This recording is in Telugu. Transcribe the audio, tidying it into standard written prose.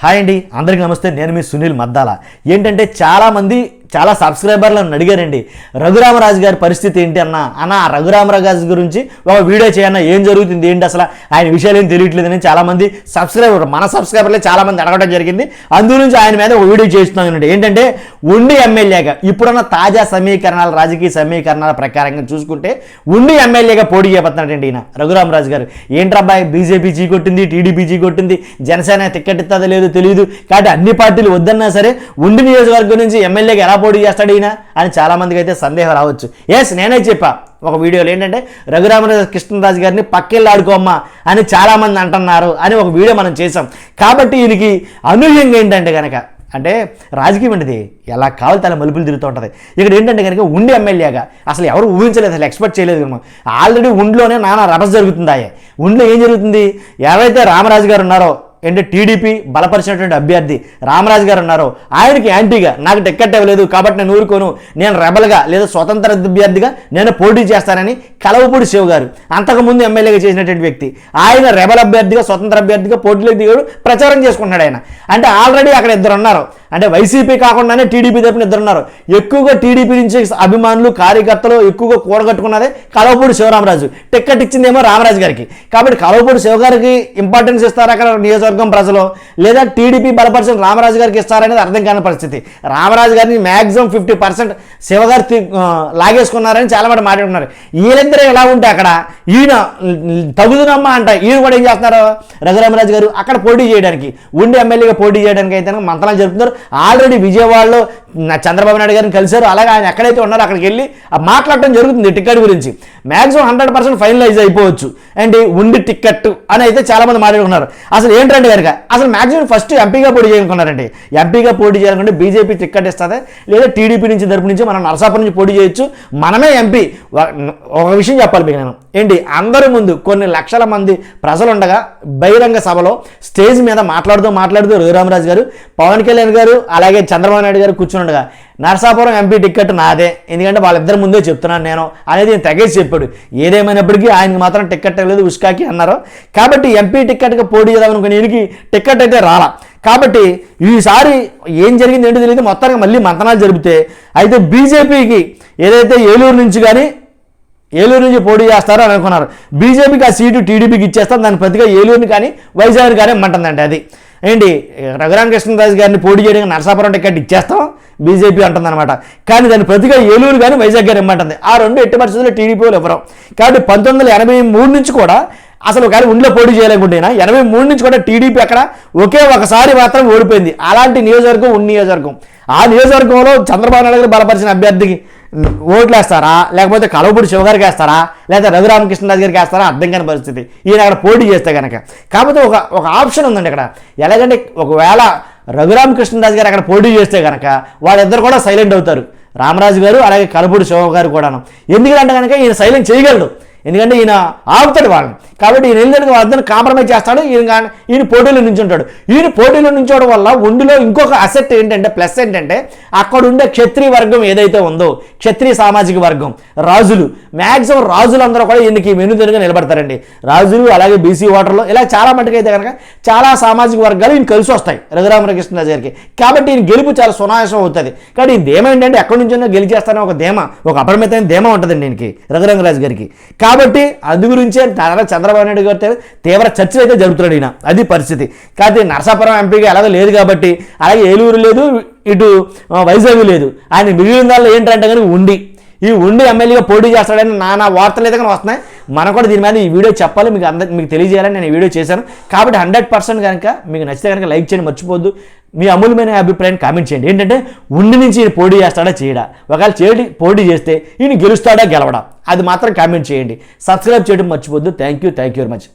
హాయ్ అండి, అందరికీ నమస్తే. నేను మీ సునీల్ మద్దాల. ఏంటంటే చాలామంది చాలా సబ్స్క్రైబర్లు నన్ను అడిగారండి, రఘురామరాజు గారి పరిస్థితి ఏంటి అన్న రఘురామరాజు గురించి ఒక వీడియో చేయన్నా, ఏం జరుగుతుంది ఏంటి అసలు ఆయన విషయాలు ఏం తెలియట్లేదని చాలామంది మన సబ్స్క్రైబర్లే చాలామంది అడగడం జరిగింది. అందుగురించి ఆయన మీద ఒక వీడియో చేస్తున్నాను. ఏంటంటే ఉండి ఎమ్మెల్యేగా ఇప్పుడున్న తాజా సమీకరణాలు, రాజకీయ సమీకరణాల ప్రకారంగా చూసుకుంటే ఉండి ఎమ్మెల్యేగా పోటీ చేయబోతున్నాడండి ఈయన రఘురామరాజు గారు. ఏంట్రబ్బాయి, బీజేపీ కొట్టింది, టీడీపీ కొట్టింది, జనసేన టికెట్ ఇస్తుందో లేదో తెలియదు, కాబట్టి అన్ని పార్టీలు వద్దన్నా సరే ఉండి నియోజకవర్గం నుంచి ఎమ్మెల్యేగా ఎలా పోటీ చేస్తాడు ఈయన అని చాలామందికి అయితే సందేహం రావచ్చు. ఎస్, నేనే చెప్పా ఒక వీడియోలో ఏంటంటే కృష్ణరాజు గారిని పక్కెళ్ళి ఆడుకోమ్మా అని చాలామంది అంటున్నారు అని ఒక వీడియో మనం చేసాం. కాబట్టి ఈయనకి అనూహ్యంగా ఏంటంటే కనుక అంటే రాజకీయం అనేది ఎలా కావాలి తల మలుపులు తిరుగుతూ ఉంటుంది. ఇక్కడ ఏంటంటే కనుక ఉండి ఎమ్మెల్యేగా అసలు ఎవరు ఊహించలేదు, అసలు ఎక్స్పెక్ట్ చేయలేదు కదా. ఆల్రెడీ ఉండిలోనే నానా రభస జరుగుతుందాయే. ఉండిలో ఏం జరుగుతుంది, ఎవరైతే రామరాజు గారు ఉన్నారో అంటే టీడీపీ బలపరిచినటువంటి అభ్యర్థి రామరాజు గారు ఉన్నారో ఆయనకి యాంటీగా నాకు టికెట్ ఇవ్వలేదు కాబట్టి నేను ఊరుకోను, నేను రెబల్గా లేదా స్వతంత్ర అభ్యర్థిగా నేను పోటీ చేస్తానని కలవపూడి శివ గారు అంతకుముందు ఎమ్మెల్యేగా చేసినటువంటి వ్యక్తి, ఆయన రెబల్ అభ్యర్థిగా స్వతంత్ర అభ్యర్థిగా పోటీలోకి దిగాడు, ప్రచారం చేసుకుంటున్నాడు ఆయన. అంటే ఆల్రెడీ అక్కడ ఇద్దరు ఉన్నారు, అంటే వైసీపీ కాకుండానే టీడీపీ తరపున ఇద్దరు ఉన్నారు. ఎక్కువగా టీడీపీ నుంచి అభిమానులు కార్యకర్తలు ఎక్కువగా కూడగట్టుకున్నదే కలవపూడి శివరామరాజు. టికెట్ ఇచ్చిందేమో రామరాజు గారికి. కాబట్టి కలవపూడి శివ గారికి ఇంపార్టెన్స్ ఇస్తారు అక్కడ నియోజకవర్గం ప్రజలు, లేదా టీడీపీ బలపరిచిన రామరాజు గారికి ఇస్తారనేది అర్థం కాని పరిస్థితి. రామరాజు గారిని మ్యాక్సిమం 50% శివగారు లాగేసుకున్నారని చాలా మంది మాట్లాడుతున్నారు. వీళ్ళిద్దరే ఎలా ఉంటే అక్కడ ఈయన తగుదునమ్మా అంట, ఈయన కూడా ఏం చేస్తున్నారు రఘురామరాజు గారు అక్కడ పోటీ చేయడానికి, ఉండి ఎమ్మెల్యేగా పోటీ చేయడానికి అయితే మంత్రాలు జరుపుతున్నారు. ఆల్రెడీ విజయవాడలో చంద్రబాబు నాయుడు గారిని కలిశారు. అలాగే ఆయన ఎక్కడైతే ఉన్నారో అక్కడికి వెళ్ళి మాట్లాడటం జరుగుతుంది టికెట్ గురించి. మ్యాక్సిమం 100% ఫైనలైజ్ అయిపోవచ్చు అండ్ ఉండి టికెట్ అని అయితే చాలామంది మాట్లాడుకున్నారు. అసలు ఏంటంటే కనుక అసలు మ్యాక్సిమం ఫస్ట్ ఎంపీగా పోటీ చేయాలనుకున్నారండి. ఎంపీగా పోటీ చేయాలనుకుంటే బీజేపీ టికెట్ ఇస్తుంది, లేదా టీడీపీ నుంచి తరపు నుంచి మనం నరసాపురం నుంచి పోటీ చేయొచ్చు, మనమే ఎంపీ. ఒక విషయం చెప్పాలి మీకు నేను, ఏంటి అందరి ముందు కొన్ని లక్షల మంది ప్రజలు ఉండగా బహిరంగ సభలో స్టేజ్ మీద మాట్లాడుతూ రఘురామరాజు గారు, పవన్ కళ్యాణ్ గారు అలాగే చంద్రబాబు నాయుడు గారు కూర్చుండగా నరసాపురం ఎంపీ టికెట్ నాదే, ఎందుకంటే వాళ్ళిద్దరి ముందే చెప్తున్నాను నేను అనేది నేను తెగేసి చెప్పాడు. ఏదేమైనప్పటికీ ఆయనకి మాత్రం టికెట్ లేదు, ఉష్కాకి అన్నారు. కాబట్టి ఎంపీ టికెట్కి పోటీ చేద్దామనుకుని ఈయనకి టికెట్ అయితే రాలా. కాబట్టి ఈసారి ఏం జరిగింది ఏంటో తెలియదు, మొత్తానికి మళ్ళీ మంతనాలు జరిపితే అయితే బీజేపీకి ఏదైతే ఏలూరు నుంచి పోటీ చేస్తారో అని అనుకున్నారు. బీజేపీకి ఆ సీటు టీడీపీకి ఇచ్చేస్తాం, దాని ప్రతిగా ఏలూరుని కానీ వైజాగ్ని కానీ ఇమ్మంటుందండి. అది ఏంటి కృష్ణరాజు గారిని పోటీ చేయడానికి నరసాపురం టికెట్ ఇచ్చేస్తాం బీజేపీ అంటుందన్నమాట. కానీ దాని ప్రతిగా ఏలూరు కానీ వైజాగ్ గారు ఇమ్మంటుంది. ఆ రెండు ఎట్టి పరిస్థితుల్లో టీడీపీ వాళ్ళు ఇవ్వరు. కాబట్టి 1983 నుంచి కూడా అసలు ఒకవేళ ఉండిలో పోటీ చేయలేకుంటేనా 83 నుంచి కూడా టీడీపీ అక్కడ ఒకే ఒకసారి మాత్రం ఓడిపోయింది. అలాంటి నియోజకవర్గం ఉండి నియోజకవర్గం. ఆ నియోజకవర్గంలో చంద్రబాబు నాయుడు గారు బలపరిచిన అభ్యర్థికి ఓట్లు వేస్తారా, లేకపోతే కలవపూడి శివగారికి వేస్తారా, లేదా రఘురామకృష్ణరాజు గారికి వేస్తారా అర్థం కాని పరిస్థితి ఈయన అక్కడ పోటీ చేస్తే కనుక. కాకపోతే ఒక ఆప్షన్ ఉందండి అక్కడ. ఎలాగంటే ఒకవేళ రఘురామకృష్ణరాజు గారు అక్కడ పోటీ చేస్తే కనుక వాళ్ళిద్దరు కూడా సైలెంట్ అవుతారు, రామరాజు గారు అలాగే కలవపూడి శివ గారు కూడాను. ఎందుకంటే కనుక ఈయన సైలెంట్ చేయగలడు, ఎందుకంటే ఈయన ఆపుతాడు వాళ్ళని. కాబట్టి ఈయన వెళ్ళడానికి వాళ్ళని కాంప్రమైజ్ చేస్తాడు, ఈయన పోటీలో నించుంటాడు. ఈయన పోటీలో నించోవడం వల్ల ఉండిలో ఇంకొక అసెట్ ఏంటంటే ప్లస్ ఏంటంటే అక్కడ ఉండే క్షత్రియ వర్గం ఏదైతే ఉందో, క్షత్రియ సామాజిక వర్గం, రాజులు, మ్యాక్సిమం రాజులందరూ కూడా ఈయనకి వెనుదనుగా నిలబడతారండి. రాజులు అలాగే బీసీ ఓటర్లు ఇలా చాలా మటుకు అయితే కనుక చాలా సామాజిక వర్గాలు ఈయన కలిసి వస్తాయి రఘురామకృష్ణరాజు గారికి. కాబట్టి ఈయన గెలుపు చాలా సునాయాసం అవుతుంది. కానీ ఈ ధీమ ఏంటంటే ఎక్కడి నుంచో గెలిచేస్తానో ఒక ధీమ, ఒక అపరిమితమైన ధీమ ఉంటుందండి ఈయనకి రఘురామరాజు గారికి. కాబట్టి అందు గురించే చంద్రబాబు నాయుడు గారితో తీవ్ర చర్చలు అయితే జరుగుతున్నాడు ఈయన. అది పరిస్థితి. కాబట్టి నరసాపురం ఎంపీగా ఎలాగో లేదు కాబట్టి, అలాగే ఏలూరు లేదు, ఇటు వైజాగ్ లేదు, ఆయన మిగిలిన దానిలో ఏంటంటే కానీ ఉండి ఎమ్మెల్యేగా పోటీ చేస్తాడని నానా వార్తలు అయితే కానీ వస్తున్నాయి. మనం కూడా దీని మీద ఈ వీడియో చెప్పాలి, మీకు తెలియజేయాలని నేను ఈ వీడియో చేశాను. కాబట్టి 100% కనుక మీకు నచ్చితే కనుక లైక్ చేయండి, మర్చిపోద్దు. మీ అమూల్యమైన అభిప్రాయాన్ని కామెంట్ చేయండి. ఏంటంటే ఉండి నుంచి ఈయన పోటీ చేస్తాడా చేయడా, ఒకవేళ పోటీ చేస్తే ఈయన గెలుస్తాడా గెలవడా, అది మాత్రం కామెంట్ చేయండి. సబ్స్క్రైబ్ చేయడం మర్చిపోద్దు. Thank you very much.